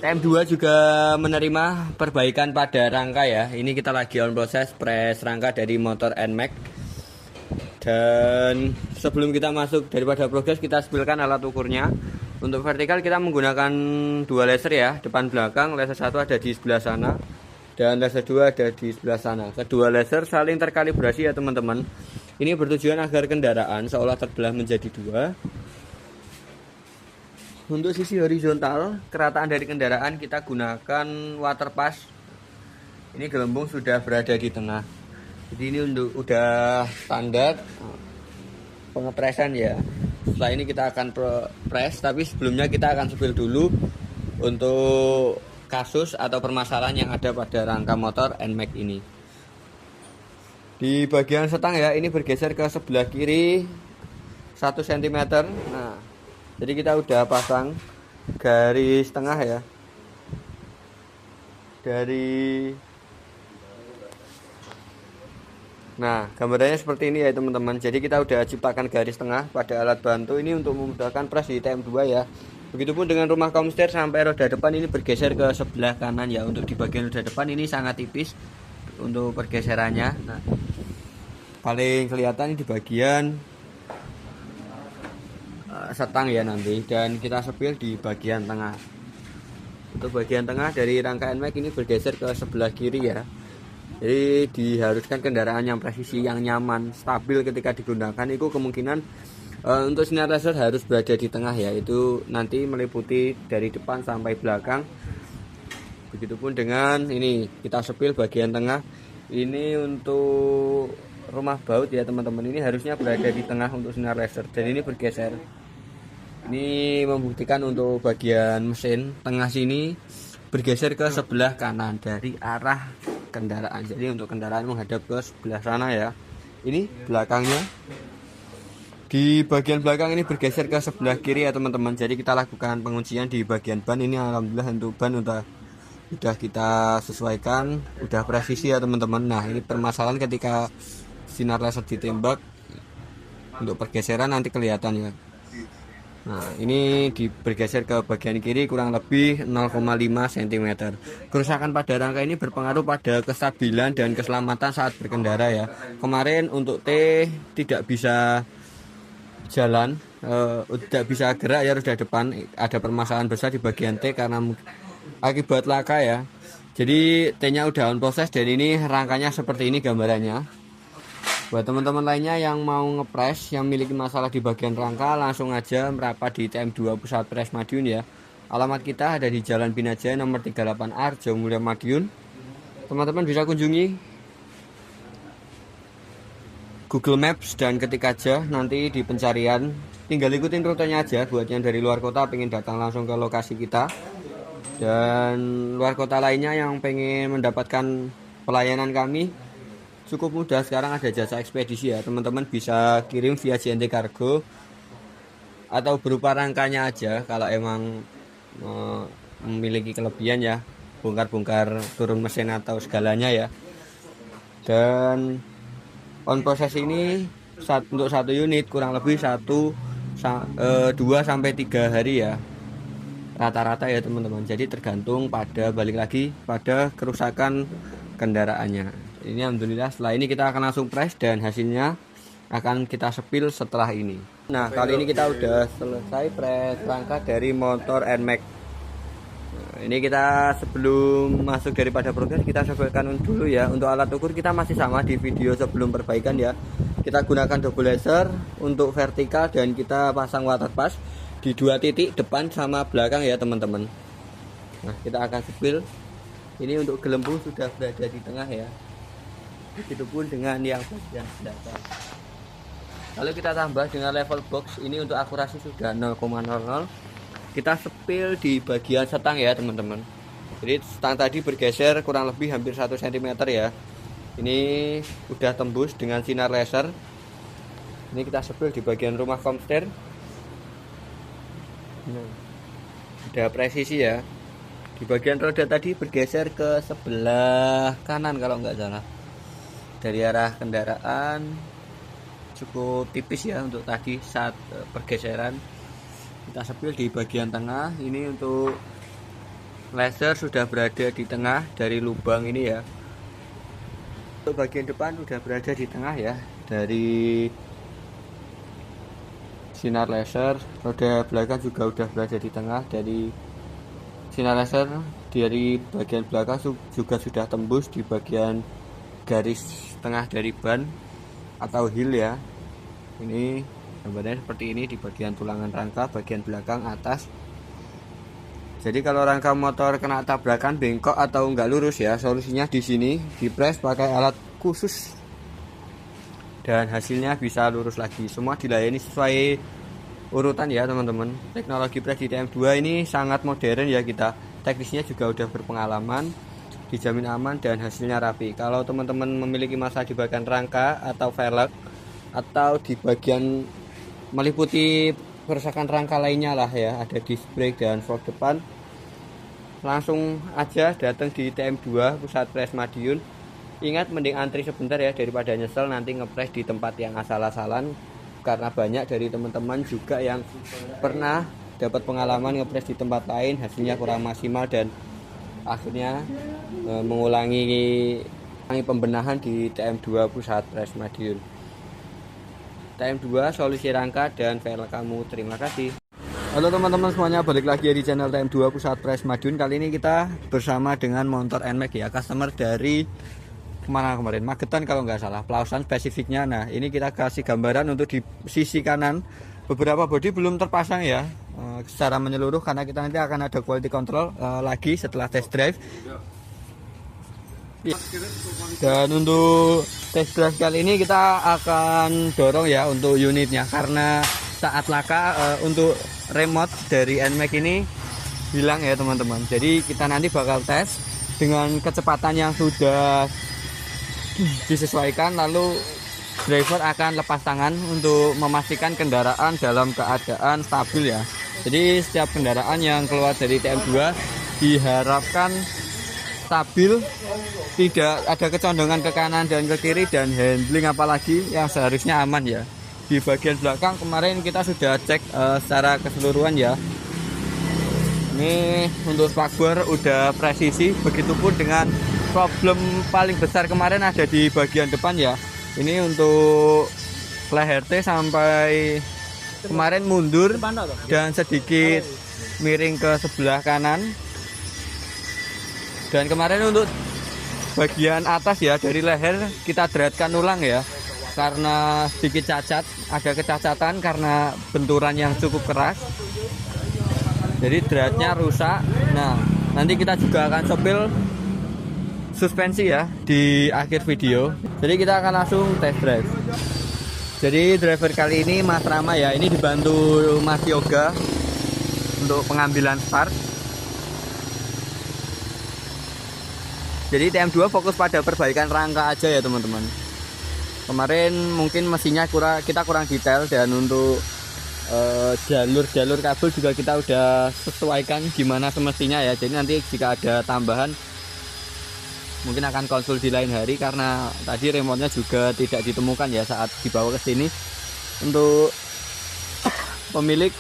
TM2 juga menerima perbaikan pada rangka ya. Ini kita lagi on proses press rangka dari motor NMAX. Dan sebelum kita masuk daripada progres, kita spillkan alat ukurnya. Untuk vertikal kita menggunakan dua laser ya, depan belakang. Laser satu ada di sebelah sana dan laser dua ada di sebelah sana. Kedua laser saling terkalibrasi ya teman-teman. Ini bertujuan agar kendaraan seolah terbelah menjadi dua. Untuk sisi horizontal, kerataan dari kendaraan kita gunakan water pass. Ini gelembung sudah berada di tengah. Jadi ini udah standar pengepresan ya. Setelah ini kita akan press, tapi sebelumnya kita akan spill dulu untuk kasus atau permasalahan yang ada pada rangka motor NMAX ini. Di bagian setang ya, ini bergeser ke sebelah kiri 1 cm. Nah, jadi kita udah pasang garis tengah ya. Nah, gambarannya seperti ini ya teman-teman. Jadi kita udah ciptakan garis tengah pada alat bantu ini untuk memudahkan press di TM2 ya. Begitupun dengan rumah komster sampai roda depan ini bergeser ke sebelah kanan ya. Untuk di bagian roda depan ini sangat tipis untuk pergeserannya. Nah, paling kelihatan di bagian setang ya nanti, dan kita sepil di bagian tengah. Untuk bagian tengah dari rangka NMAX ini bergeser ke sebelah kiri ya. Jadi diharuskan kendaraan yang presisi, yang nyaman, stabil ketika digunakan. Itu kemungkinan untuk sinar laser harus berada di tengah ya. Itu nanti meliputi dari depan sampai belakang. Begitupun dengan ini, kita sepil bagian tengah. Ini untuk rumah baut ya teman-teman. Ini harusnya berada di tengah untuk sinar laser, dan ini bergeser. Ini membuktikan untuk bagian mesin tengah sini bergeser ke sebelah kanan dari arah kendaraan. Jadi untuk kendaraan menghadap ke sebelah sana ya. Ini belakangnya. Di bagian belakang ini bergeser ke sebelah kiri ya teman-teman. Jadi kita lakukan penguncian di bagian ban. Ini alhamdulillah untuk ban udah kita sesuaikan, udah presisi ya teman-teman. Nah, ini permasalahan ketika sinar laser ditembak, untuk pergeseran nanti kelihatan ya. Nah, ini bergeser ke bagian kiri kurang lebih 0,5 cm. Kerusakan pada rangka ini berpengaruh pada kestabilan dan keselamatan saat berkendara ya. Kemarin untuk T tidak bisa jalan, tidak bisa gerak ya roda depan. Ada permasalahan besar di bagian T karena akibat laka ya. Jadi T-nya udah on proses, dan ini rangkanya seperti ini gambarannya. Buat teman-teman lainnya yang mau ngepres, yang memiliki masalah di bagian rangka, langsung aja merapat di TM2 Pusat Press Madiun ya. Alamat kita ada di Jalan Binajaya nomor 38A, Arjo Mulya Madiun. Teman-teman bisa kunjungi Google Maps dan ketik aja nanti di pencarian. Tinggal ikutin rutenya aja buat yang dari luar kota pengen datang langsung ke lokasi kita. Dan luar kota lainnya yang pengen mendapatkan pelayanan kami, cukup mudah. Sekarang ada jasa ekspedisi ya teman-teman, bisa kirim via JNT Cargo atau berupa rangkanya aja kalau emang memiliki kelebihan ya, bongkar-bongkar turun mesin atau segalanya ya. Dan on proses ini untuk satu unit kurang lebih 2 sampai 3 hari ya rata-rata ya teman-teman. Jadi tergantung pada, balik lagi pada kerusakan kendaraannya. Ini alhamdulillah setelah ini kita akan langsung press dan hasilnya akan kita sepil setelah ini. Nah, kali ini kita udah selesai press rangka dari motor NMAX. Nah, ini kita sebelum masuk daripada progres kita sebutkan dulu ya. Untuk alat ukur kita masih sama di video sebelum perbaikan ya. Kita gunakan double laser untuk vertikal dan kita pasang water pass di 2 titik depan sama belakang ya teman-teman. Nah, kita akan sepil. Ini untuk gelembung sudah berada di tengah ya. Begitupun dengan yang bagian belakang. Lalu kita tambah dengan level box. Ini untuk akurasi sudah 0,00. Kita sepil di bagian setang ya teman-teman. Jadi setang tadi bergeser kurang lebih hampir 1 cm ya. Ini udah tembus dengan sinar laser. Ini kita sepil di bagian rumah komster. Nah, udah presisi ya. Di bagian roda tadi bergeser ke sebelah kanan kalau nggak salah. Dari arah kendaraan cukup tipis ya untuk tadi saat pergeseran. Kita sepil di bagian tengah. Ini untuk laser sudah berada di tengah dari lubang ini ya. Untuk bagian depan sudah berada di tengah ya, dari sinar laser. Roda belakang juga sudah berada di tengah dari sinar laser. Dari bagian belakang juga sudah tembus di bagian garis tengah dari ban atau heel ya. Ini gambarnya seperti ini di bagian tulangan rangka bagian belakang atas. Jadi kalau rangka motor kena tabrakan bengkok atau enggak lurus ya, solusinya di sini dipres pakai alat khusus dan hasilnya bisa lurus lagi. Semua dilayani sesuai urutan ya teman-teman. Teknologi pres di TM2 ini sangat modern ya, kita teknisnya juga udah berpengalaman, dijamin aman dan hasilnya rapi. Kalau teman-teman memiliki masalah di bagian rangka atau velg atau di bagian meliputi kerusakan rangka lainnya lah ya, ada disc brake dan fork depan, langsung aja datang di TM2 Pusat Pres Madiun. Ingat, mending antri sebentar ya daripada nyesel nanti ngepres di tempat yang asal-asalan, karena banyak dari teman-teman juga yang pernah dapat pengalaman ngepres di tempat lain hasilnya kurang maksimal dan akhirnya mengulangi pembenahan di TM2 Pusat Pres Madiun. TM2 solusi rangka dan velg kamu. Terima kasih. Halo teman-teman semuanya, balik lagi di channel TM2 Pusat Pres Madiun. Kali ini kita bersama dengan motor NMAX ya, customer dari kemana kemarin, Magetan kalau nggak salah, Pelausan spesifiknya. Nah ini kita kasih gambaran untuk di sisi kanan, beberapa bodi belum terpasang ya secara menyeluruh, karena kita nanti akan ada quality control lagi setelah test drive. Dan untuk test drive kali ini kita akan dorong ya untuk unitnya, karena saat laka untuk remote dari NMAX ini hilang ya teman-teman. Jadi kita nanti bakal tes dengan kecepatan yang sudah disesuaikan, lalu driver akan lepas tangan untuk memastikan kendaraan dalam keadaan stabil ya. Jadi setiap kendaraan yang keluar dari TM2 diharapkan stabil, tidak ada kecondongan ke kanan dan ke kiri, dan handling apalagi yang seharusnya aman ya. Di bagian belakang kemarin kita sudah cek secara keseluruhan ya. Ini untuk spakbor udah presisi, begitupun dengan problem paling besar kemarin ada di bagian depan ya. Ini untuk leher T sampai kemarin mundur dan sedikit miring ke sebelah kanan. Dan kemarin untuk bagian atas ya, dari leher kita dreadkan ulang ya, karena sedikit cacat, ada kecacatan karena benturan yang cukup keras. Jadi dreadnya rusak. Nah nanti kita juga akan sepil suspensi ya di akhir video. Jadi kita akan langsung test drive. Jadi driver kali ini Mas Rama ya, ini dibantu Mas Yoga untuk pengambilan start. Jadi TM2 fokus pada perbaikan rangka aja ya teman-teman. Kemarin mungkin mesinnya kita kurang detail, dan untuk jalur-jalur kabel juga kita udah sesuaikan gimana semestinya ya. Jadi nanti jika ada tambahan mungkin akan konsul di lain hari, karena tadi remote-nya juga tidak ditemukan ya saat dibawa ke sini. Untuk pemilik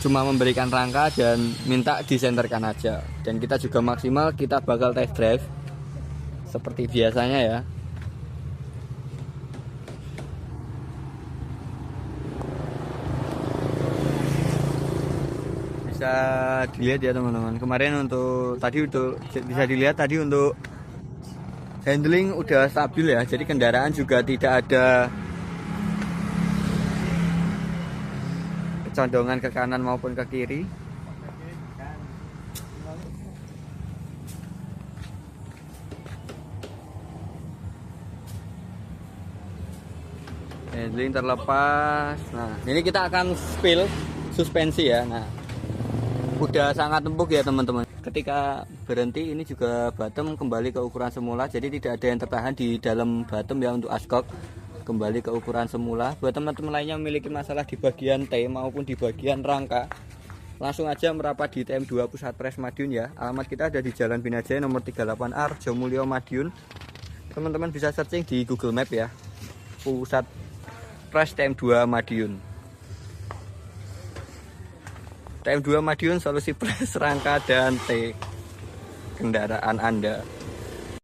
cuma memberikan rangka dan minta disenterkan aja, dan kita juga maksimal kita bakal test drive seperti biasanya ya. Bisa dilihat ya teman-teman, kemarin untuk bisa dilihat tadi untuk handling udah stabil ya, jadi kendaraan juga tidak ada condongan ke kanan maupun ke kiri. Handling terlepas. Nah ini kita akan spill suspensi ya. Nah udah sangat empuk ya teman-teman. Ketika berhenti ini juga bottom kembali ke ukuran semula, jadi tidak ada yang tertahan di dalam bottom ya. Untuk ashcock kembali ke ukuran semula. Buat teman-teman lainnya memiliki masalah di bagian T maupun di bagian rangka, langsung aja merapat di TM2 Pusat Pres Madiun ya. Alamat kita ada di Jalan Binajaya nomor 38A, Arjomulyo, Madiun. Teman-teman bisa searching di Google Map ya, Pusat Pres TM2 Madiun. TM2 Madiun, solusi pres, rangka dan T kendaraan Anda.